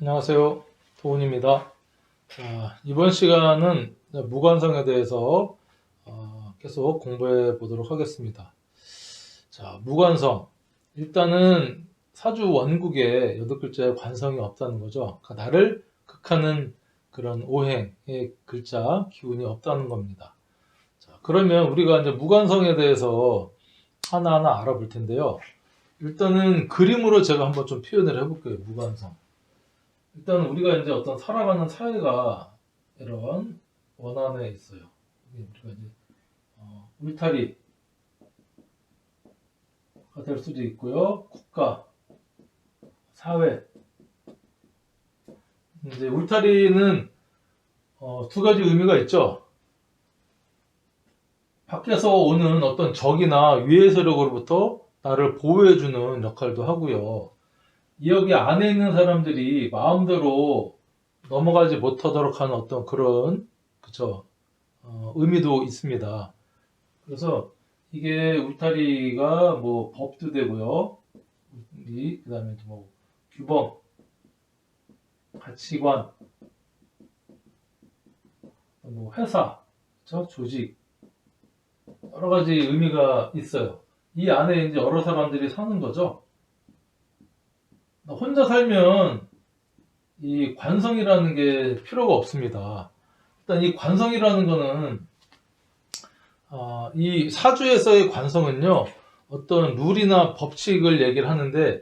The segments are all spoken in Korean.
안녕하세요. 도훈입니다. 자, 이번 시간은 무관성에 대해서 계속 공부해 보도록 하겠습니다. 자, 무관성. 일단은 사주 원국에 8글자에 관성이 없다는 거죠. 그러니까 나를 극하는 그런 오행의 글자, 기운이 없다는 겁니다. 자, 그러면 우리가 이제 무관성에 대해서 하나하나 알아볼 텐데요. 일단은 그림으로 제가 한번 좀 표현을 해볼게요. 무관성. 일단 우리가 이제 어떤 살아가는 사회가 이런 원안에 있어요. 우리가 이제 울타리가 될 수도 있고요. 국가, 사회. 이제 울타리는 두 가지 의미가 있죠. 밖에서 오는 어떤 적이나 위해 세력으로부터 나를 보호해주는 역할도 하고요. 여기 안에 있는 사람들이 마음대로 넘어가지 못하도록 하는 어떤 그런, 그쵸, 의미도 있습니다. 그래서 이게 울타리가 뭐 법도 되고요. 그 다음에 뭐 규범, 가치관, 뭐 회사, 그쵸? 조직, 여러 가지 의미가 있어요. 이 안에 이제 여러 사람들이 사는 거죠. 혼자 살면 이 관성이라는 게 필요가 없습니다. 일단 이 관성이라는 거는 이 사주에서의 관성은요, 어떤 룰이나 법칙을 얘기를 하는데,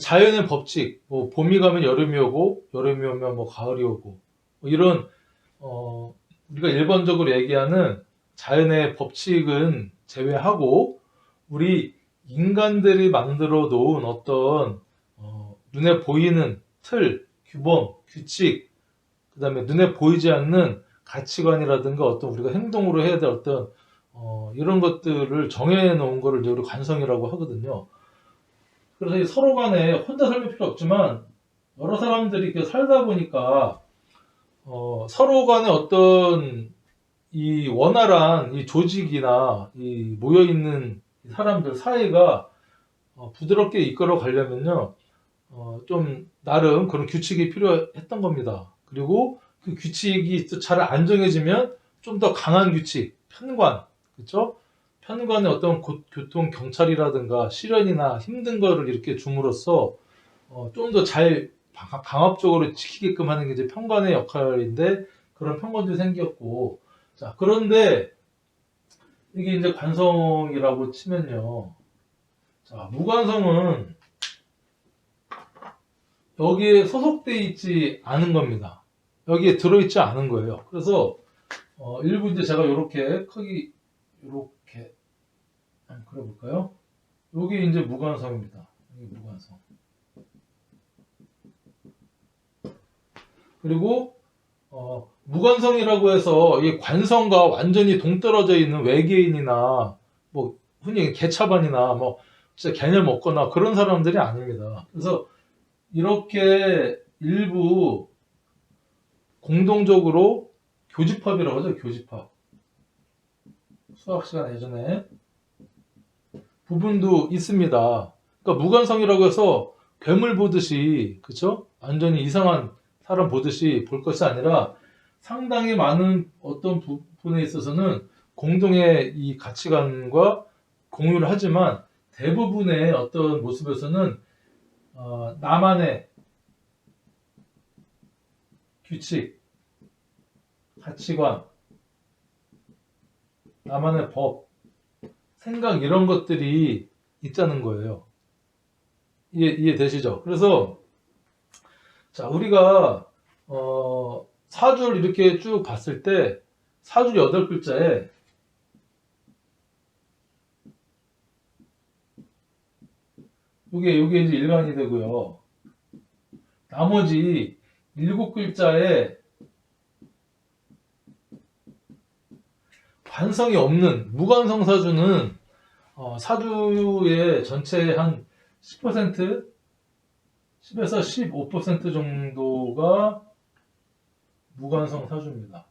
자연의 법칙, 뭐 봄이 가면 여름이 오고, 여름이 오면 뭐 가을이 오고, 뭐 이런 우리가 일반적으로 얘기하는 자연의 법칙은 제외하고, 우리 인간들이 만들어 놓은 어떤 눈에 보이는 틀, 규범, 규칙, 그 다음에 눈에 보이지 않는 가치관이라든가 어떤 우리가 행동으로 해야 될 어떤 이런 것들을 정해 놓은 거를 이제 우리 관성이라고 하거든요. 그래서 서로 간에 혼자 살면 필요 없지만 여러 사람들이 이렇게 살다 보니까 서로 간에 어떤 이 원활한 이 조직이나 이 모여 있는 사람들 사이가 부드럽게 이끌어 가려면요, 좀 나름 그런 규칙이 필요했던 겁니다. 그리고 그 규칙이 잘 안 정해지면 좀 더 강한 규칙, 편관, 그렇죠? 편관의 어떤 교통 경찰이라든가 시련이나 힘든 거를 이렇게 줌으로써 좀 더 잘 강압적으로 지키게끔 하는 게 이제 편관의 역할인데, 그런 편관도 생겼고. 자, 그런데 이게 이제 관성이라고 치면요, 자, 무관성은 여기에 소속돼 있지 않은 겁니다. 여기에 들어있지 않은 거예요. 그래서 일부 이제 제가 이렇게 크기 이렇게 한번 그려볼까요? 여기 이제 무관성입니다. 여기 무관성. 그리고 무관성이라고 해서 이 관성과 완전히 동떨어져 있는 외계인이나 뭐 흔히 개차반이나 뭐 진짜 개념 없거나 그런 사람들이 아닙니다. 그래서 이렇게 일부 공동적으로 교집합이라고 하죠. 교집합. 수학 시간 예전에 부분도 있습니다. 그러니까 무관성이라고 해서 괴물 보듯이, 그쵸? 완전히 이상한 사람 보듯이 볼 것이 아니라 상당히 많은 어떤 부분에 있어서는 공동의 이 가치관과 공유를 하지만 대부분의 어떤 모습에서는 나만의 규칙, 가치관, 나만의 법, 생각 이런 것들이 있다는 거예요. 이해되시죠? 그래서 자, 우리가 사주를 이렇게 쭉 봤을 때 사주 8글자에 요게 이제 일간이 되고요. 나머지 7글자에 관성이 없는 무관성 사주는 사주의 전체 한 10%, 10에서 15% 정도가 무관성 사주입니다.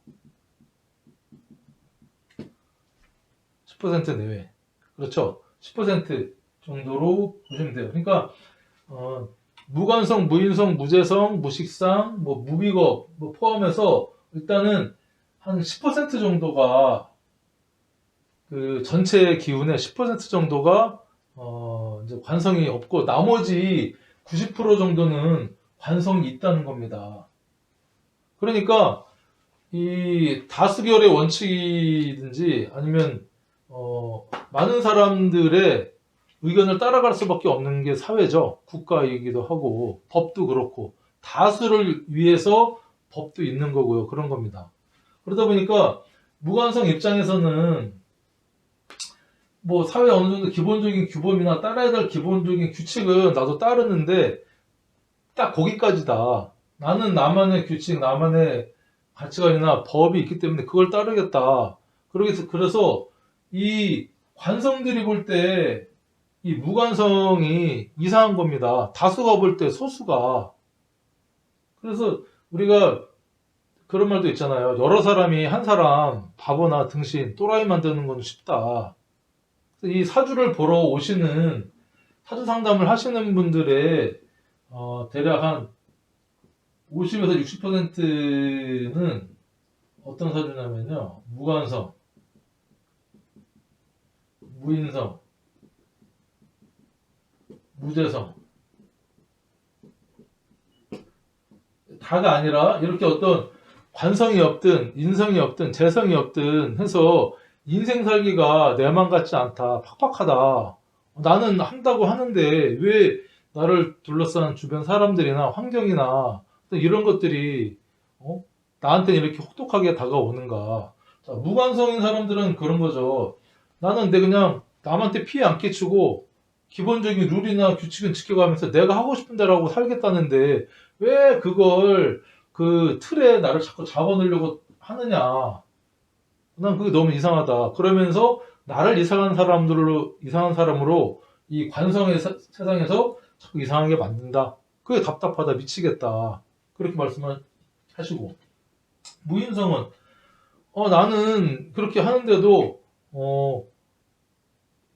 10% 내외. 그렇죠. 10% 정도로 보시면 돼요. 그러니까 무관성, 무인성, 무재성, 무식상, 뭐 무비겁 뭐 포함해서 일단은 한 10% 정도가 그 전체 기운의 10% 정도가 이제 관성이 없고 나머지 90% 정도는 관성이 있다는 겁니다. 그러니까 이 다수결의 원칙이든지 아니면 많은 사람들의 의견을 따라갈 수밖에 없는 게 사회죠. 국가이기도 하고 법도 그렇고 다수를 위해서 법도 있는 거고요. 그런 겁니다. 그러다 보니까 무관성 입장에서는 뭐 사회 어느 정도 기본적인 규범이나 따라야 될 기본적인 규칙은 나도 따르는데 딱 거기까지다. 나는 나만의 규칙, 나만의 가치관이나 법이 있기 때문에 그걸 따르겠다. 그래서 이 관성들이 볼 때 이 무관성이 이상한 겁니다. 다수가 볼 때 소수가. 그래서 우리가 그런 말도 있잖아요. 여러 사람이 한 사람 바보나 등신 또라이 만드는 건 쉽다. 이 사주를 보러 오시는 사주 상담을 하시는 분들의 대략 한 50에서 60%는 어떤 사주냐면요. 무관성, 무인성, 무재성. 다가 아니라 이렇게 어떤 관성이 없든 인성이 없든 재성이 없든 해서 인생 살기가 내 맘 같지 않다. 팍팍하다. 나는 한다고 하는데 왜 나를 둘러싼 주변 사람들이나 환경이나 이런 것들이 나한테 이렇게 혹독하게 다가오는가. 자, 무관성인 사람들은 그런 거죠. 나는 그냥 남한테 피해 안 끼치고 기본적인 룰이나 규칙은 지켜가면서 내가 하고 싶은 대로 살겠다는데 왜 그걸 그 틀에 나를 자꾸 잡아놓으려고 하느냐. 난 그게 너무 이상하다. 그러면서 나를 이상한 사람으로 이 관성의 세상에서 자꾸 이상하게 만든다. 그게 답답하다. 미치겠다. 그렇게 말씀하시고. 무인성은, 나는 그렇게 하는데도,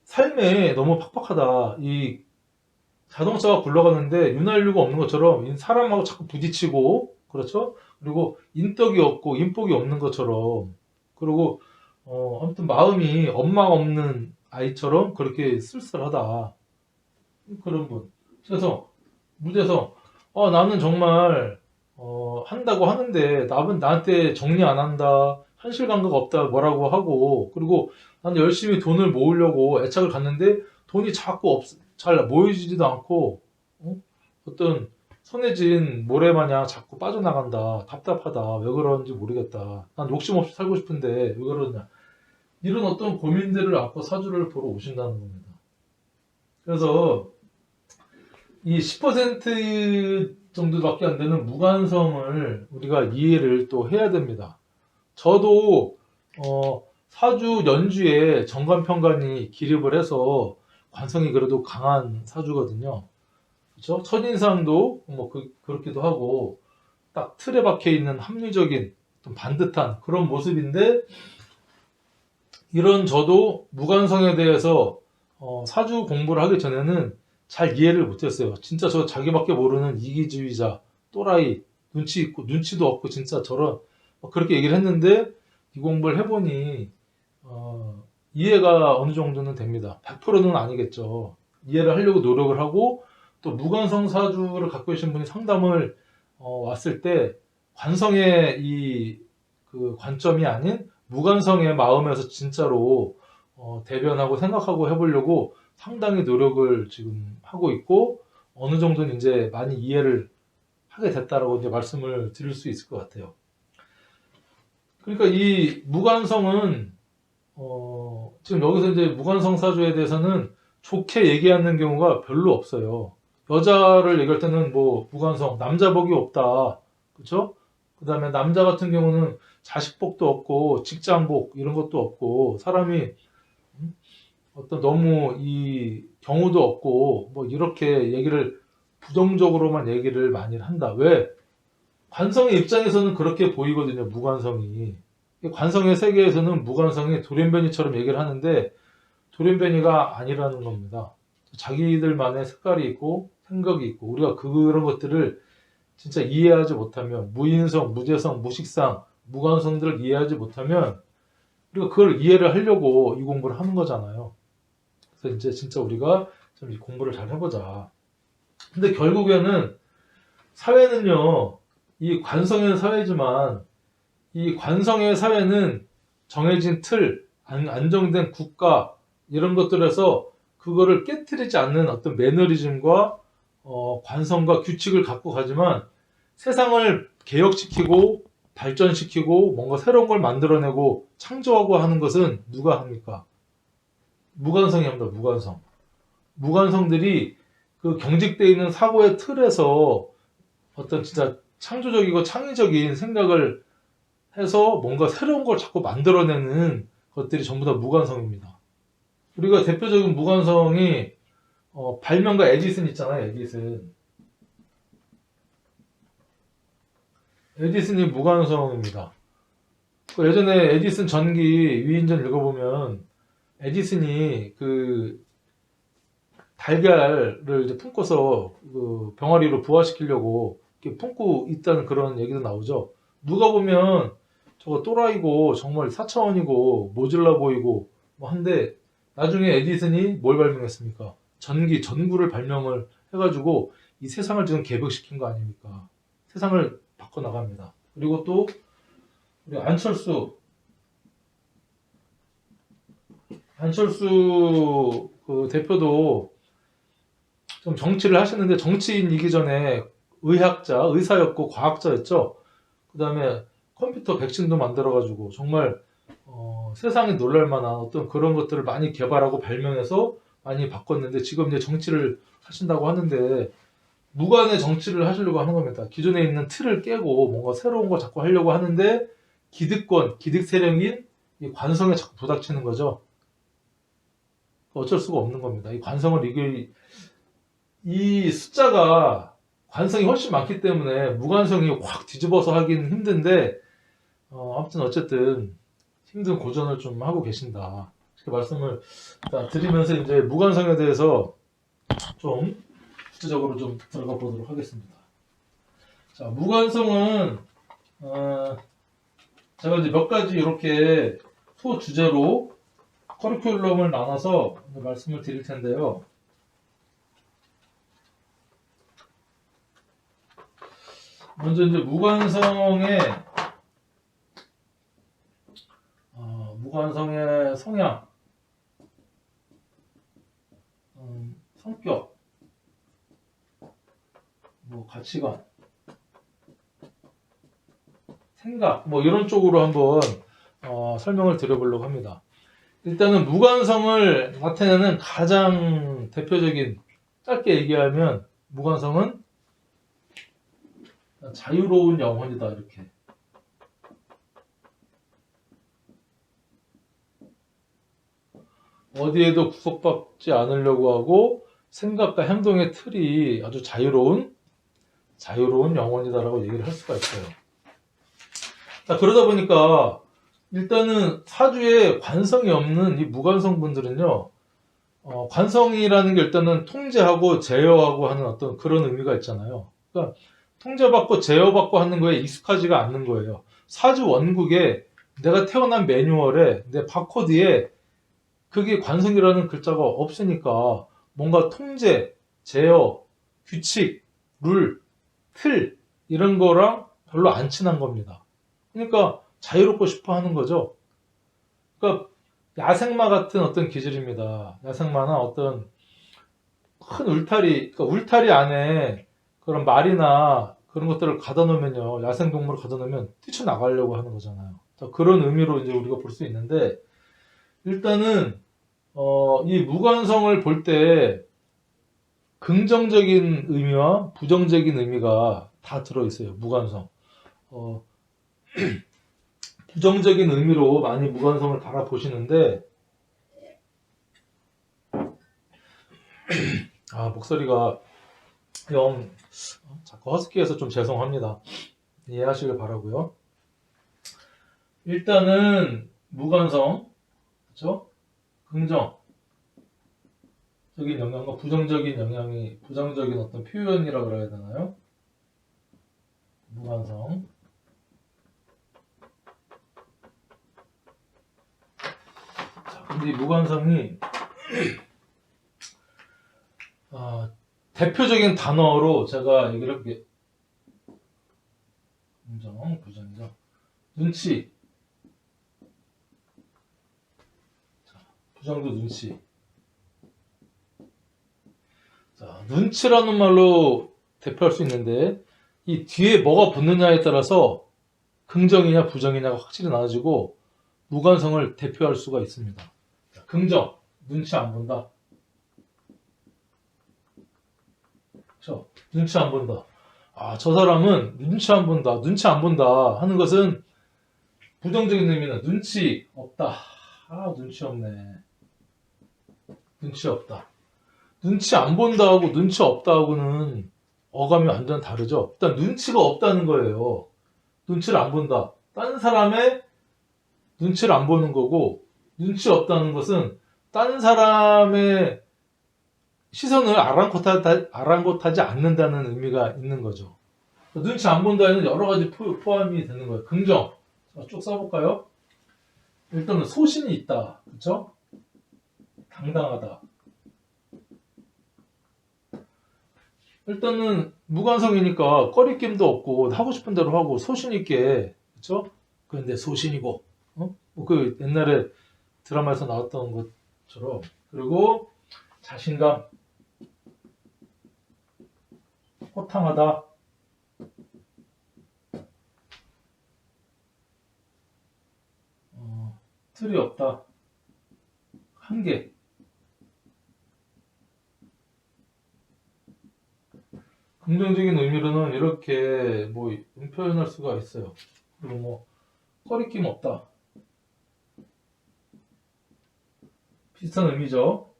삶에 너무 팍팍하다. 이 자동차가 굴러가는데 윤활유가 없는 것처럼 사람하고 자꾸 부딪히고, 그렇죠? 그리고 인덕이 없고 인복이 없는 것처럼, 그리고 아무튼 마음이 엄마가 없는 아이처럼 그렇게 쓸쓸하다. 그런 분. 그래서 무대에서 나는 정말 한다고 하는데 남은 나한테 정리 안 한다. 현실 감각 없다. 뭐라고 하고 그리고 나는 열심히 돈을 모으려고 애착을 갖는데 돈이 자꾸 잘 모여지지도 않고 어떤 손해진 모래마냥 자꾸 빠져나간다. 답답하다. 왜 그러는지 모르겠다. 난 욕심 없이 살고 싶은데 왜 그러냐. 이런 어떤 고민들을 안고 사주를 보러 오신다는 겁니다. 그래서 이 10% 정도밖에 안 되는 무관성을 우리가 이해를 또 해야 됩니다. 저도 사주 연주에 정관편관이 기립을 해서 관성이 그래도 강한 사주거든요. 그렇죠? 첫인상도 뭐 그렇기도 하고 딱 틀에 박혀 있는 합리적인 좀 반듯한 그런 모습인데 이런 저도 무관성에 대해서 사주 공부를 하기 전에는 잘 이해를 못했어요. 진짜 저 자기밖에 모르는 이기주의자, 또라이, 눈치도 없고 진짜 저런 그렇게 얘기를 했는데 이 공부를 해보니 이해가 어느 정도는 됩니다. 100%는 아니겠죠. 이해를 하려고 노력을 하고 또 무관성 사주를 갖고 계신 분이 상담을 왔을 때 관성의 그 관점이 아닌 무관성의 마음에서 진짜로 대변하고 생각하고 해보려고 상당히 노력을 지금 하고 있고 어느 정도는 이제 많이 이해를 하게 됐다라고 이제 말씀을 드릴 수 있을 것 같아요. 그러니까 이 무관성은 지금 여기서 이제 무관성 사주에 대해서는 좋게 얘기하는 경우가 별로 없어요. 여자를 얘기할 때는 뭐 무관성, 남자복이 없다. 그렇죠? 그다음에 남자 같은 경우는 자식복도 없고 직장복 이런 것도 없고 사람이 어떤 너무 이 경우도 없고 뭐 이렇게 얘기를 부정적으로만 얘기를 많이 한다. 왜? 관성의 입장에서는 그렇게 보이거든요. 무관성이. 관성의 세계에서는 무관성이 돌연변이처럼 얘기를 하는데 돌연변이가 아니라는 겁니다. 자기들만의 색깔이 있고 생각이 있고 우리가 그런 것들을 진짜 이해하지 못하면 무인성, 무재성, 무식상, 무관성들을 이해하지 못하면 우리가 그걸 이해를 하려고 이 공부를 하는 거잖아요. 그래서 이제 진짜 우리가 좀 이 공부를 잘 해보자. 근데 결국에는 사회는요, 이 관성의 사회지만 이 관성의 사회는 정해진 틀, 안정된 국가 이런 것들에서 그거를 깨트리지 않는 어떤 매너리즘과 관성과 규칙을 갖고 가지만 세상을 개혁시키고 발전시키고 뭔가 새로운 걸 만들어내고 창조하고 하는 것은 누가 합니까? 무관성이 합니다. 무관성. 무관성들이 그 경직되어 있는 사고의 틀에서 어떤 진짜 창조적이고 창의적인 생각을 해서 뭔가 새로운 걸 자꾸 만들어내는 것들이 전부 다 무관성입니다. 우리가 대표적인 무관성이 발명가 에디슨 있잖아요. 에디슨이 무관성입니다. 예전에 에디슨 전기 위인전 읽어보면 에디슨이 그 달걀을 이제 품고서 그 병아리로 부화시키려고 이렇게 품고 있다는 그런 얘기도 나오죠. 누가 보면 저거 또라이고 정말 사차원이고 모질라 보이고 뭐 한데 나중에 에디슨이 뭘 발명했습니까? 전구를 발명을 해가지고 이 세상을 지금 개벽시킨 거 아닙니까? 세상을 바꿔나갑니다. 그리고 또 우리 안철수 그 대표도 좀 정치를 하셨는데 정치인이기 전에 의사였고 과학자였죠. 그 다음에 컴퓨터 백신도 만들어가지고 정말 세상이 놀랄 만한 어떤 그런 것들을 많이 개발하고 발명해서 많이 바꿨는데 지금 이제 정치를 하신다고 하는데 무관의 정치를 하시려고 하는 겁니다. 기존에 있는 틀을 깨고 뭔가 새로운 거 자꾸 하려고 하는데 기득 세력인 이 관성에 자꾸 부닥치는 거죠. 어쩔 수가 없는 겁니다. 이 관성을 이길 이 숫자가 관성이 훨씬 많기 때문에 무관성이 확 뒤집어서 하긴 힘든데 아무튼 어쨌든 힘든 고전을 좀 하고 계신다. 이렇게 말씀을 드리면서 이제 무관성에 대해서 좀 구체적으로 좀 들어가 보도록 하겠습니다. 자, 무관성은 제가 이제 몇 가지 이렇게 소주제로 커리큘럼을 나눠서 말씀을 드릴 텐데요. 먼저 이제 무관성의 성향, 성격, 뭐 가치관, 생각, 뭐 이런 쪽으로 한번 설명을 드려보려고 합니다. 일단은 무관성을 나타내는 가장 대표적인 짧게 얘기하면 무관성은 자유로운 영혼이다 이렇게. 어디에도 구속받지 않으려고 하고 생각과 행동의 틀이 아주 자유로운 영혼이다라고 얘기를 할 수가 있어요. 자, 그러다 보니까 일단은 사주에 관성이 없는 이 무관성 분들은요, 관성이라는 게 일단은 통제하고 제어하고 하는 어떤 그런 의미가 있잖아요. 그러니까 통제받고 제어받고 하는 거에 익숙하지가 않는 거예요. 사주 원국에 내가 태어난 매뉴얼에 내 바코드에 그게 관성이라는 글자가 없으니까 뭔가 통제, 제어, 규칙, 룰, 틀 이런 거랑 별로 안 친한 겁니다. 그러니까 자유롭고 싶어 하는 거죠. 그러니까 야생마 같은 어떤 기질입니다. 야생마나 어떤 큰 울타리, 그러니까 울타리 안에 그런 말이나 그런 것들을 가둬 놓으면요, 야생동물을 가둬 놓으면 뛰쳐나가려고 하는 거잖아요. 그런 의미로 이제 우리가 볼 수 있는데, 일단은 이 무관성을 볼 때 긍정적인 의미와 부정적인 의미가 다 들어있어요. 무관성. 부정적인 의미로 많이 무관성을 바라보시는데, 목소리가 자꾸 허스키해서 좀 죄송합니다. 이해하시길 바라고요. 일단은 무관성, 그렇죠? 긍정. 적인 영향과 부정적인 영향이, 부정적인 어떤 표현이라 그래야 되나요? 무관성. 자, 근데 이 무관성이 대표적인 단어로 제가 얘기를 해볼게요. 긍정, 부정적. 눈치. 자, 부정도 눈치. 자, 눈치라는 말로 대표할 수 있는데, 이 뒤에 뭐가 붙느냐에 따라서 긍정이냐 부정이냐가 확실히 나눠지고, 무관성을 대표할 수가 있습니다. 자, 긍정, 눈치 안 본다. 그렇죠? 눈치 안 본다. 저 사람은 눈치 안 본다, 눈치 안 본다 하는 것은 부정적인 의미는 눈치 없다. 눈치 없네. 눈치 없다. 눈치 안 본다하고 눈치 없다하고는 어감이 완전 다르죠. 일단 눈치가 없다는 거예요. 눈치를 안 본다. 다른 사람의 눈치를 안 보는 거고, 눈치 없다는 것은 다른 사람의 시선을 아랑곳하지 않는다는 의미가 있는 거죠. 눈치 안 본다에는 여러 가지 포함이 되는 거예요. 긍정. 쭉 써볼까요? 일단은 소신이 있다. 그렇죠? 당당하다. 일단은 무관성이니까 꺼리낌도 없고 하고 싶은 대로 하고 소신 있게, 그렇죠? 그런데 소신이고, 그 옛날에 드라마에서 나왔던 것처럼. 그리고 자신감, 호탕하다. 틀이 없다. 한계. 긍정적인 의미로는 이렇게 뭐 표현할 수가 있어요. 그리고 뭐 꺼리낌 없다. 비슷한 의미죠.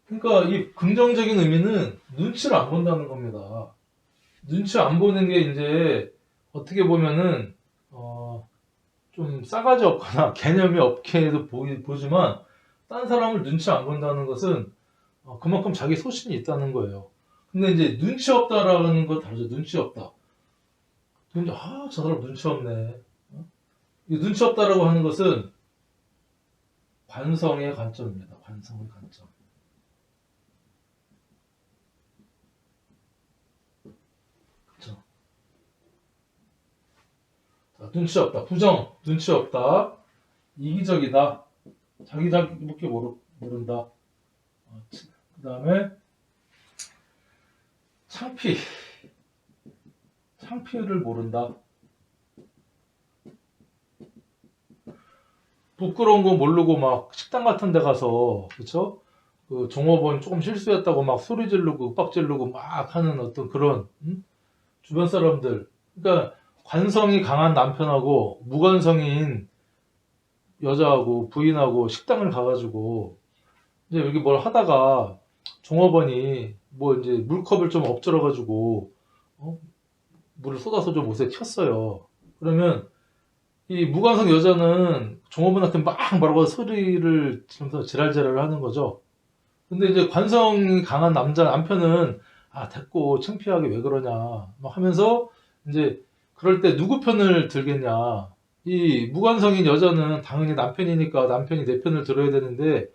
그러니까 이 긍정적인 의미는 눈치를 안 본다는 겁니다. 눈치 안 보는 게 이제 어떻게 보면은 좀 싸가지 없거나 개념이 없게도 보지만, 딴 사람을 눈치 안 본다는 것은 그만큼 자기 소신이 있다는 거예요. 근데 이제 눈치 없다라는 거 다르죠. 눈치 없다. 저 사람 눈치 없네. 이 눈치 없다라고 하는 것은 관성의 관점입니다. 관성의 관점. 그렇죠. 자, 눈치 없다. 부정, 눈치 없다. 이기적이다. 자기밖에 모른다. 그 다음에 창피를 모른다. 부끄러운 거 모르고 막 식당 같은 데 가서, 그쵸? 그 종업원 조금 실수했다고 막 소리 지르고 윽박 지르고 막 하는 어떤 그런, 주변 사람들. 그러니까 관성이 강한 남편하고 무관성인 여자하고 부인하고 식당을 가가지고 이제 여기 뭘 하다가 종업원이 뭐 이제 물컵을 좀 엎질러가지고 물을 쏟아서 좀 옷에 튀었어요. 그러면 이 무관성 여자는 종업원한테 막 뭐라고 소리를 지르면서 지랄지랄을 하는 거죠. 근데 이제 관성이 강한 남편은 됐고 창피하게 왜 그러냐 막 하면서 이제 그럴 때 누구 편을 들겠냐. 이 무관성인 여자는 당연히 남편이니까 남편이 내 편을 들어야 되는데,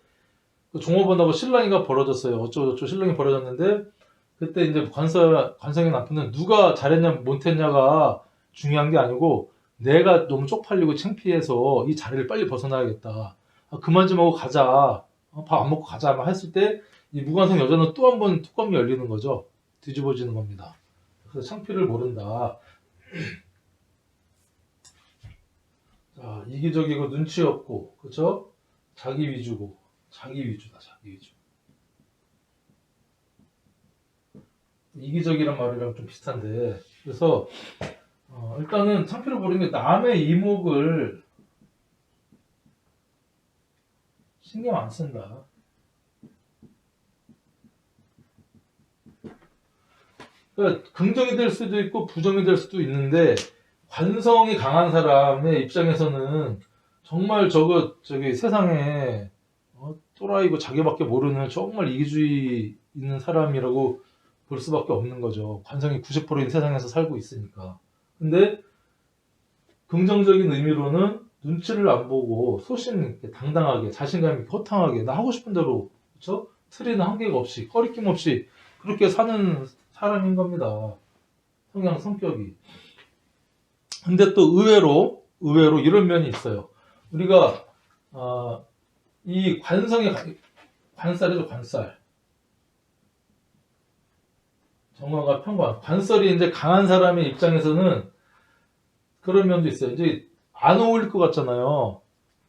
그 종업원하고 신랑이가 벌어졌어요. 어쩌고저쩌고 신랑이 벌어졌는데, 그때 이제 관성인 남편은 누가 잘했냐 못했냐가 중요한 게 아니고, 내가 너무 쪽팔리고 창피해서 이 자리를 빨리 벗어나야겠다. 그만 좀 하고 가자. 밥 안 먹고 가자. 막 했을 때, 이 무관성 여자는 또 한 번 뚜껑이 열리는 거죠. 뒤집어지는 겁니다. 그래서 창피를 모른다. 자, 이기적이고 눈치 없고, 그쵸? 자기 위주다, 자기 위주. 이기적이란 말이랑 좀 비슷한데, 그래서 일단은 창피를 모르는 게 남의 이목을 신경 안 쓴다. 그러니까 긍정이 될 수도 있고 부정이 될 수도 있는데, 관성이 강한 사람의 입장에서는 정말 저기 세상에 또라이고 자기밖에 모르는 정말 이기주의 있는 사람이라고 볼 수밖에 없는 거죠. 관성이 90%인 세상에서 살고 있으니까. 근데 긍정적인 의미로는 눈치를 안 보고 소신 있게 당당하게 자신감 있게 허탕하게 나 하고 싶은 대로 그렇죠? 틀이나 한계가 없이 꺼리낌 없이 그렇게 사는 사람인 겁니다. 성격이. 근데 또 의외로 이런 면이 있어요. 우리가 이 관살이죠, 관살. 정관과 편관. 관살이 이제 강한 사람의 입장에서는 그런 면도 있어요. 이제 안 어울릴 것 같잖아요.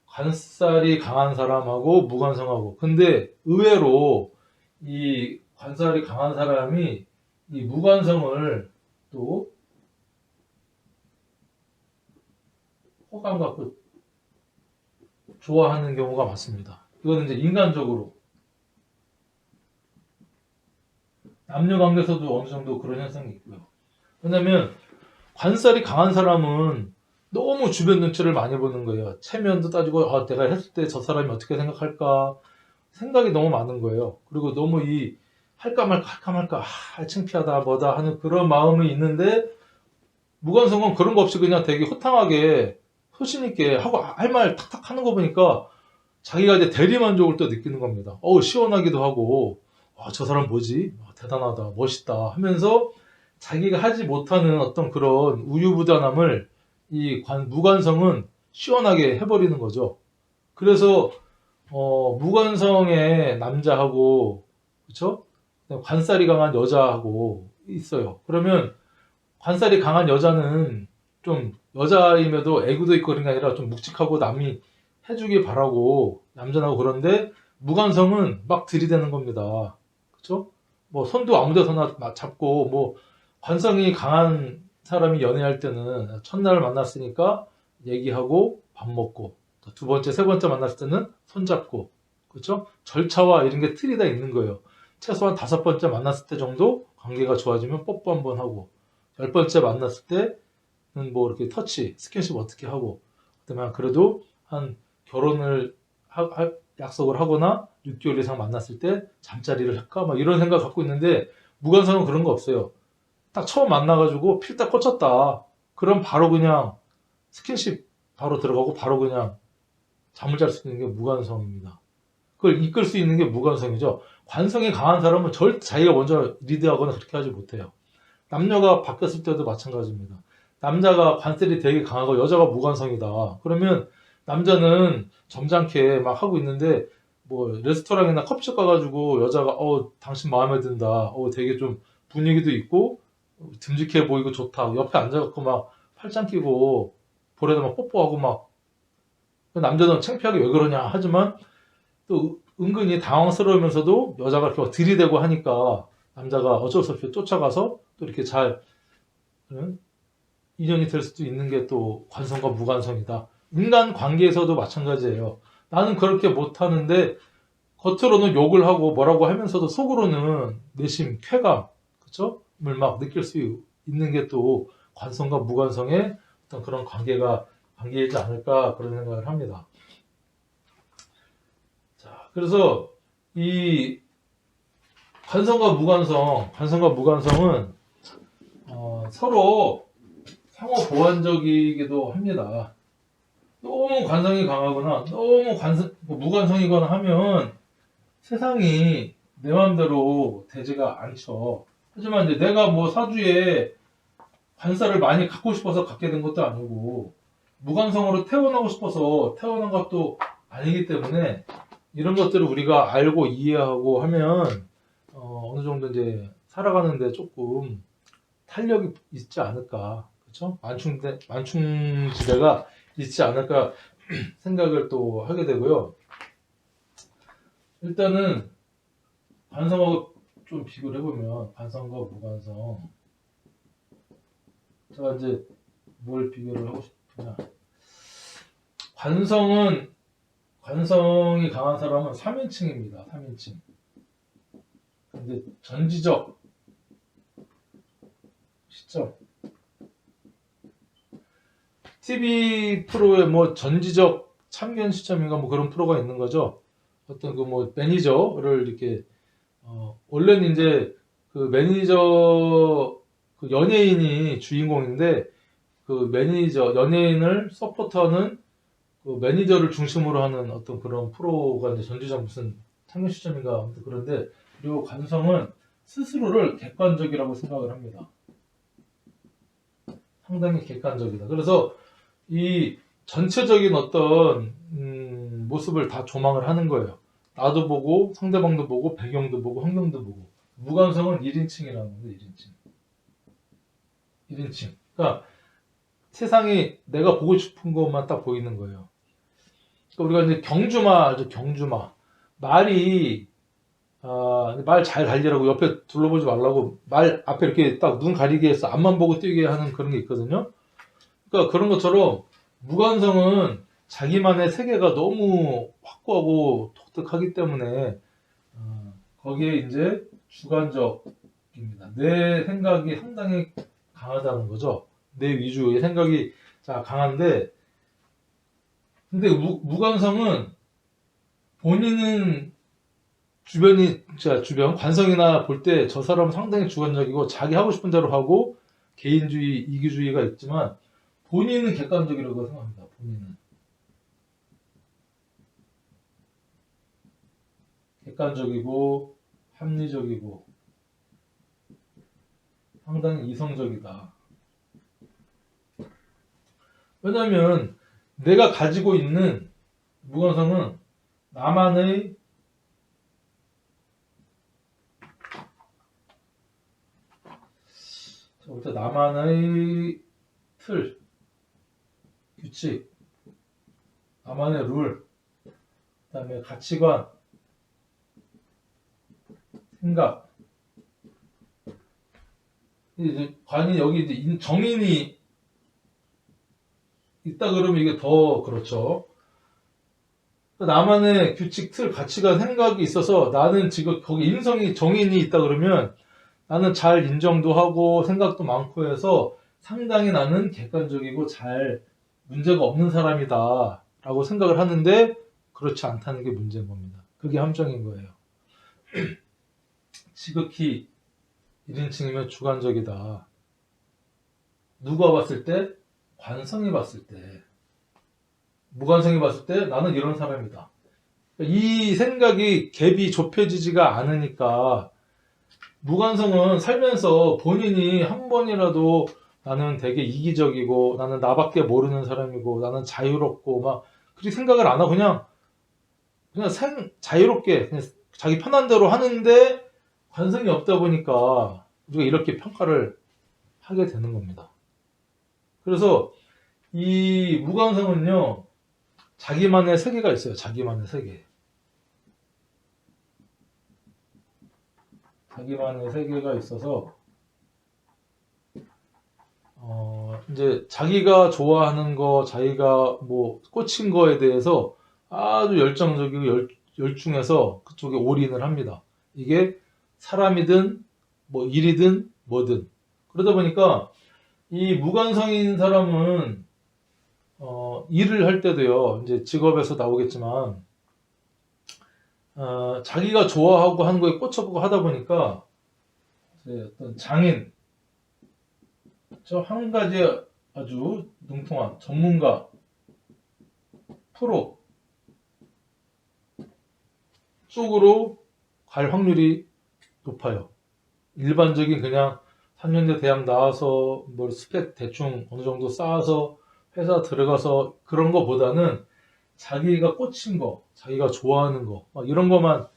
관살이 강한 사람하고 무관성하고. 근데 의외로 이 관살이 강한 사람이 이 무관성을 또 호감 갖고 좋아하는 경우가 많습니다. 이거는 이제 인간적으로 남녀 관계에서도 어느 정도 그런 현상이 있고요. 왜냐면 관살이 강한 사람은 너무 주변 눈치를 많이 보는 거예요. 체면도 따지고 내가 했을 때 저 사람이 어떻게 생각할까 생각이 너무 많은 거예요. 그리고 너무 이 할까 말까 창피하다 뭐다 하는 그런 마음이 있는데 무관성은 그런 거 없이 그냥 되게 호탕하게 소신 있게 하고 할 말 탁탁 하는 거 보니까 자기가 이제 대리만족을 또 느끼는 겁니다. 시원하기도 하고 저 사람 뭐지? 대단하다 멋있다 하면서 자기가 하지 못하는 어떤 그런 우유부단함을 이 무관성은 시원하게 해버리는 거죠. 그래서 무관성의 남자하고 그렇죠? 관살이 강한 여자하고 있어요. 그러면 관살이 강한 여자는 좀 여자임에도 애교도 있고 그런 게 아니라 좀 묵직하고 남이 해주길 바라고 얌전하고 그런데 무관성은 막 들이대는 겁니다. 그렇죠? 뭐 손도 아무데서나 잡고 뭐 관성이 강한 사람이 연애할 때는 첫날 만났으니까 얘기하고 밥 먹고 두 번째, 세 번째 만났을 때는 손잡고 그렇죠? 절차와 이런 게 틀이 다 있는 거예요. 최소한 다섯 번째 만났을 때 정도 관계가 좋아지면 뽀뽀 한번 하고 열 번째 만났을 때는 뭐 이렇게 터치, 스킨십 어떻게 하고 그다음에 그래도 한 결혼을 약속을 하거나 6개월 이상 만났을 때 잠자리를 할까 막 이런 생각 갖고 있는데 무관성은 그런 거 없어요. 딱 처음 만나가지고 필딱 꽂혔다. 그럼 바로 그냥 스킨십 바로 들어가고 바로 그냥 잠을 잘 수 있는 게 무관성입니다. 그걸 이끌 수 있는 게 무관성이죠. 관성이 강한 사람은 절대 자기가 먼저 리드하거나 그렇게 하지 못해요. 남녀가 바뀌었을 때도 마찬가지입니다. 남자가 관살이 되게 강하고 여자가 무관성이다. 그러면 남자는 점잖게 막 하고 있는데 뭐 레스토랑이나 커피숍 가가지고 여자가 당신 마음에 든다. 되게 좀 분위기도 있고 듬직해 보이고 좋다. 옆에 앉아갖고 막 팔짱 끼고 볼에다 막 뽀뽀하고 막 남자는 창피하게 왜 그러냐 하지만 또 은근히 당황스러우면서도 여자가 이렇게 막 들이대고 하니까 남자가 어쩔 수 없이 쫓아가서 또 이렇게 잘 인연이 될 수도 있는 게 또 관성과 무관성이다. 인간 관계에서도 마찬가지예요. 나는 그렇게 못하는데 겉으로는 욕을 하고 뭐라고 하면서도 속으로는 내심 쾌감, 그쵸? 막 느낄 수 있는 게 또 관성과 무관성의 어떤 그런 관계이지 않을까 그런 생각을 합니다. 자, 그래서 이 관성과 무관성은 서로 상호 보완적이기도 합니다. 너무 관성이 강하거나 너무 무관성이거나 하면 세상이 내 마음대로 되지가 않죠. 하지만 이제 내가 뭐 사주에 관살을 많이 갖고 싶어서 갖게 된 것도 아니고 무관성으로 태어나고 싶어서 태어난 것도 아니기 때문에 이런 것들을 우리가 알고 이해하고 하면 어느 정도 이제 살아가는데 조금 탄력이 있지 않을까, 그렇죠? 만충지대가 있지 않을까 생각을 또 하게 되고요. 일단은 관성하고 좀 비교를 해보면 관성과 무관성. 제가 이제 뭘 비교를 하고 싶으냐? 관성이 강한 사람은 3인칭입니다. 3인칭. 근데 전지적 시점. TV 프로에 뭐 전지적 참견 시점인가 뭐 그런 프로가 있는 거죠. 어떤 그 뭐 매니저를 이렇게 원래는 이제 그 매니저 그 연예인이 주인공인데 그 매니저 연예인을 서포트하는 그 매니저를 중심으로 하는 어떤 그런 프로가 이제 전지적 무슨 창녀 시점인가 아무튼 그런데 그리고 관성은 스스로를 객관적이라고 생각을 합니다. 상당히 객관적이다. 그래서 이 전체적인 어떤 모습을 다 조망을 하는 거예요. 나도 보고 상대방도 보고 배경도 보고 환경도 보고 무관성은 1인칭이라는 건데 1인칭. 그러니까 세상이 내가 보고 싶은 것만 딱 보이는 거예요. 그러니까 우리가 이제 경주마 알죠? 경주마 말이 말 잘 달리라고 옆에 둘러보지 말라고 말 앞에 이렇게 딱 눈 가리게 해서 앞만 보고 뛰게 하는 그런 게 있거든요. 그러니까 그런 것처럼 무관성은 자기만의 세계가 너무 확고하고 독특하기 때문에 거기에 이제 주관적입니다. 내 생각이 상당히 강하다는 거죠. 내 위주의 생각이 강한데 근데 무관성은 본인은 주변 관성이나 볼 때 저 사람은 상당히 주관적이고 자기 하고 싶은 대로 하고 개인주의, 이기주의가 있지만 본인은 객관적이라고 생각합니다. 본인은 객관적이고 합리적이고 상당히 이성적이다. 왜냐하면 내가 가지고 있는 무관성은 나만의 틀, 규칙, 나만의 룰, 그다음에 가치관, 생각. 이제 관이 여기 이제 정인이 있다 그러면 이게 더 그렇죠. 나만의 규칙, 틀, 가치관, 생각이 있어서 나는 지금 거기 인성이 정인이 있다 그러면 나는 잘 인정도 하고 생각도 많고 해서 상당히 나는 객관적이고 잘 문제가 없는 사람이다 라고 생각을 하는데 그렇지 않다는 게 문제인 겁니다. 그게 함정인 거예요. 지극히 1인칭이면 주관적이다. 누가 봤을 때? 관성이 봤을 때. 무관성이 봤을 때 나는 이런 사람이다. 이 생각이 갭이 좁혀지지가 않으니까 무관성은 살면서 본인이 한 번이라도 나는 되게 이기적이고 나는 나밖에 모르는 사람이고 나는 자유롭고 막 그렇게 생각을 안 하고 그냥 자유롭게 그냥 자기 편한 대로 하는데 관성이 없다 보니까 우리가 이렇게 평가를 하게 되는 겁니다. 그래서 이 무관성은요 자기만의 세계가 있어요. 자기만의 세계. 자기만의 세계가 있어서 이제 자기가 좋아하는 거, 자기가 뭐 꽂힌 거에 대해서 아주 열정적이고 열중해서 그쪽에 올인을 합니다. 이게 사람이든 뭐 일이든 뭐든 그러다 보니까 이 무관성인 사람은 일을 할 때도요 이제 직업에서 나오겠지만 자기가 좋아하고 하는 거에 꽂혀보고 하다 보니까 어떤 장인 저 한 가지 아주 능통한 전문가 프로 쪽으로 갈 확률이 높아요. 일반적인 그냥 3년제 대학 나와서 뭐 스펙 대충 어느 정도 쌓아서 회사 들어가서 그런 거보다는 자기가 꽂힌 거, 자기가 좋아하는 거, 막 이런 거만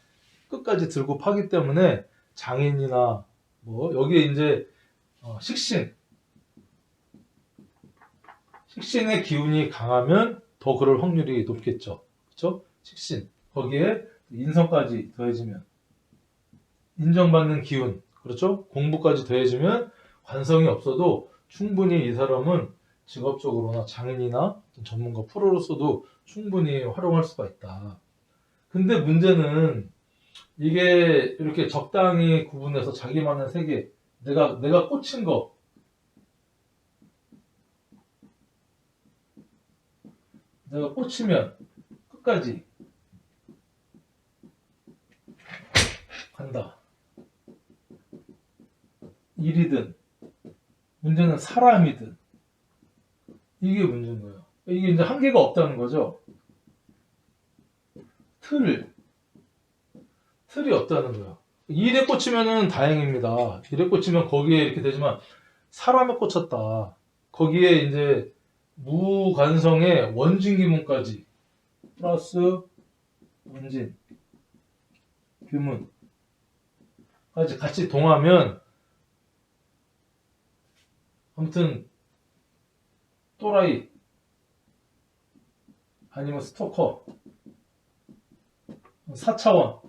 끝까지 들고 파기 때문에 장인이나 뭐 여기에 이제 식신의 기운이 강하면 더 그럴 확률이 높겠죠. 그렇죠? 식신. 거기에 인성까지 더해지면 인정받는 기운. 그렇죠? 공부까지 더해지면 관성이 없어도 충분히 이 사람은 직업적으로나 장인이나 전문가 프로로서도 충분히 활용할 수가 있다. 근데 문제는 이게 이렇게 적당히 구분해서 자기만의 세계, 내가 꽂힌 거, 내가 꽂히면 끝까지 일이든 문제는 사람이든 이게 문제인 거예요. 이게 이제 한계가 없다는 거죠. 틀이 없다는 거예요. 일에 꽂히면은 다행입니다. 일에 꽂히면 거기에 이렇게 되지만 사람에 꽂혔다. 거기에 이제 무관성의 원진기문까지 플러스 원진 규문까지 같이 동하면 아무튼 또라이 아니면 스토커 4차원은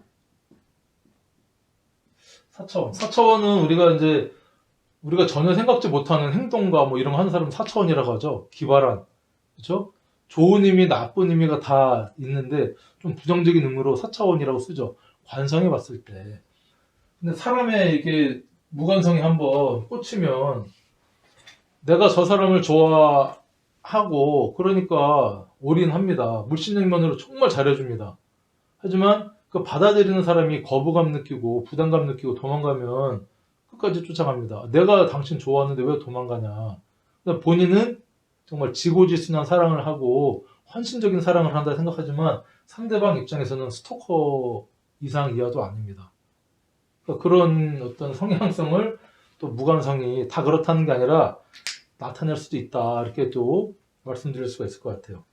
우리가 전혀 생각지 못하는 행동과 뭐 이런 거 하는 사람 4차원이라고 하죠. 기발한. 그렇죠? 좋은 의미, 나쁜 의미가 다 있는데 좀 부정적인 의미로 4차원이라고 쓰죠. 관성에 봤을 때. 근데 사람의 이게 무관성이 한번 꽂히면 내가 저 사람을 좋아하고 그러니까 올인합니다. 물심양면으로 정말 잘해줍니다. 하지만 그 받아들이는 사람이 거부감 느끼고 부담감 느끼고 도망가면 끝까지 쫓아갑니다. 내가 당신 좋아하는데 왜 도망가냐. 그러니까 본인은 정말 지고지순한 사랑을 하고 헌신적인 사랑을 한다 생각하지만 상대방 입장에서는 스토커 이상 이하도 아닙니다. 그러니까 그런 어떤 성향성을 또 무관성이 다 그렇다는 게 아니라 나타낼 수도 있다. 이렇게 또 말씀드릴 수가 있을 것 같아요.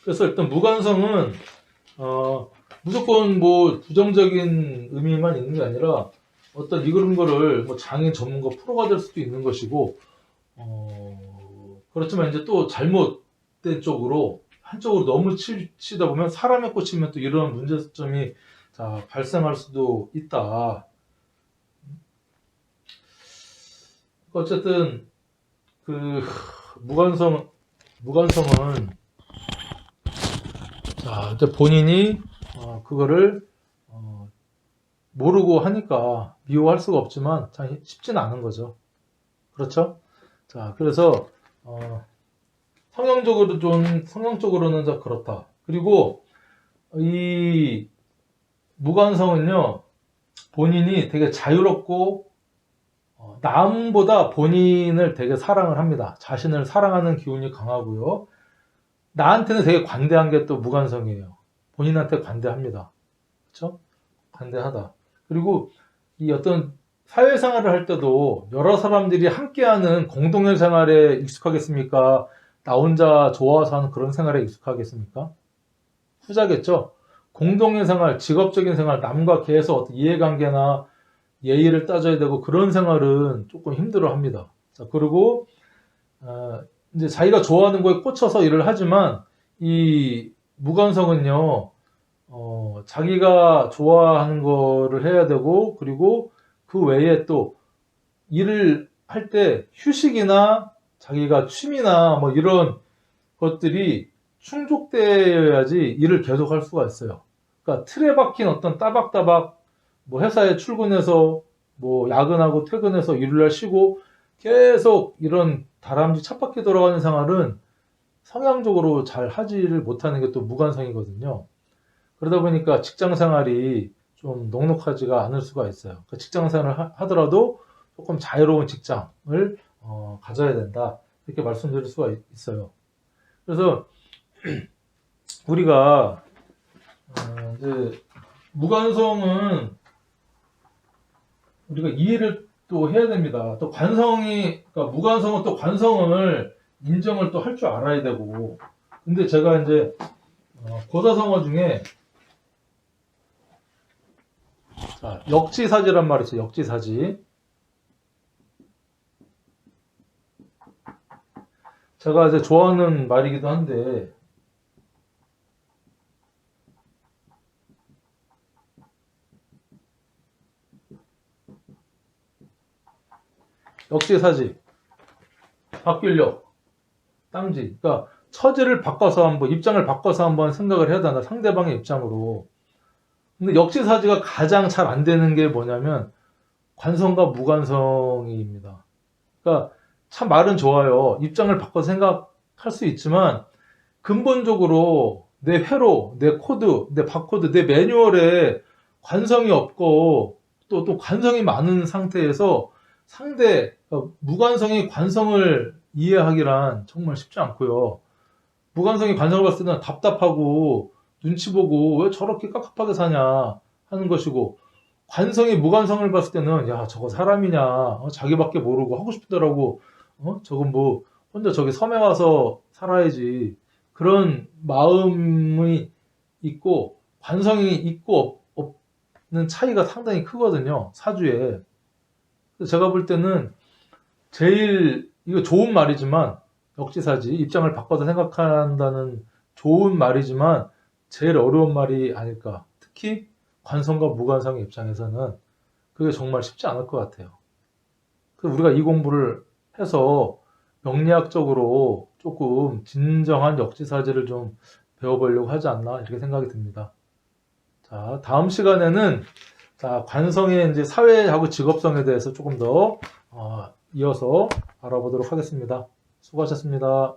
그래서 일단 무관성은 무조건 뭐 부정적인 의미만 있는 게 아니라 어떤 이런 거를 뭐 장애 전문가 프로가 될 수도 있는 것이고 그렇지만 이제 또 잘못된 쪽으로 한쪽으로 너무 치다 보면 사람에 꽂히면 또 이런 문제점이 발생할 수도 있다. 어쨌든 그 무관성은 이제 본인이 그거를 모르고 하니까 미워할 수가 없지만 참 쉽지는 않은 거죠. 그렇죠? 자, 그래서 성향적으로는 그렇다. 그리고 이 무관성은요, 본인이 되게 자유롭고 남보다 본인을 되게 사랑을 합니다. 자신을 사랑하는 기운이 강하고요. 나한테는 되게 관대한 게 또 무관성이에요. 본인한테 관대합니다. 그렇죠? 관대하다. 그리고 이 어떤 사회생활을 할 때도 여러 사람들이 함께하는 공동의 생활에 익숙하겠습니까? 나 혼자 좋아서 하는 그런 생활에 익숙하겠습니까? 후자겠죠? 공동의 생활, 직업적인 생활, 남과 계속 어떤 이해관계나 예의를 따져야 되고 그런 생활은 조금 힘들어 합니다. 자, 그리고 이제 자기가 좋아하는 거에 꽂혀서 일을 하지만 이 무관성은요, 자기가 좋아하는 거를 해야 되고 그리고 그 외에 또 일을 할 때 휴식이나 자기가 취미나 뭐 이런 것들이 충족되어야지 일을 계속할 수가 있어요. 그러니까 틀에 박힌 어떤 따박따박 뭐 회사에 출근해서 뭐 야근하고 퇴근해서 일요일날 쉬고 계속 이런 다람쥐 쳇바퀴 돌아가는 생활은 성향적으로 잘 하지를 못하는 게 또 무관성이거든요. 그러다 보니까 직장 생활이 좀 녹록하지가 않을 수가 있어요. 그러니까 직장 생활을 하더라도 조금 자유로운 직장을 가져야 된다. 이렇게 말씀드릴 수가 있어요. 그래서 우리가 이제 무관성은 우리가 이해를 또 해야 됩니다. 또 그러니까 무관성은 또 관성을 인정을 또 할 줄 알아야 되고. 근데 제가 이제 고사성어 중에 역지사지란 말이 있어요. 역지사지. 제가 이제 좋아하는 말이기도 한데 역지사지, 바뀌려, 땅지. 그러니까 처지를 바꿔서 입장을 바꿔서 한번 생각을 해야 된다. 상대방의 입장으로. 근데 역지사지가 가장 잘 안 되는 게 뭐냐면 관성과 무관성입니다. 그러니까 참 말은 좋아요. 입장을 바꿔서 생각할 수 있지만 근본적으로 내 회로, 내 코드, 내 바코드, 내 매뉴얼에 관성이 없고 또 관성이 많은 상태에서 상대 무관성이 관성을 이해하기란 정말 쉽지 않고요. 무관성이 관성을 봤을 때는 답답하고 눈치 보고 왜 저렇게 깝깝하게 사냐 하는 것이고, 관성이 무관성을 봤을 때는 야 저거 사람이냐, 자기밖에 모르고 하고 싶더라고, 저건 뭐 혼자 저기 섬에 와서 살아야지, 그런 마음이 있고 관성이 있고 없는 차이가 상당히 크거든요, 사주에. 그래서 제가 볼 때는 제일, 이거 좋은 말이지만, 역지사지 입장을 바꿔서 생각한다는 좋은 말이지만 제일 어려운 말이 아닐까. 특히 관성과 무관성의 입장에서는 그게 정말 쉽지 않을 것 같아요. 그래서 우리가 이 공부를 해서 명리학적으로 조금 진정한 역지사지를 좀 배워보려고 하지 않나, 이렇게 생각이 듭니다. 자, 다음 시간에는 자, 관성의 이제 사회하고 직업성에 대해서 조금 더 이어서 알아보도록 하겠습니다. 수고하셨습니다.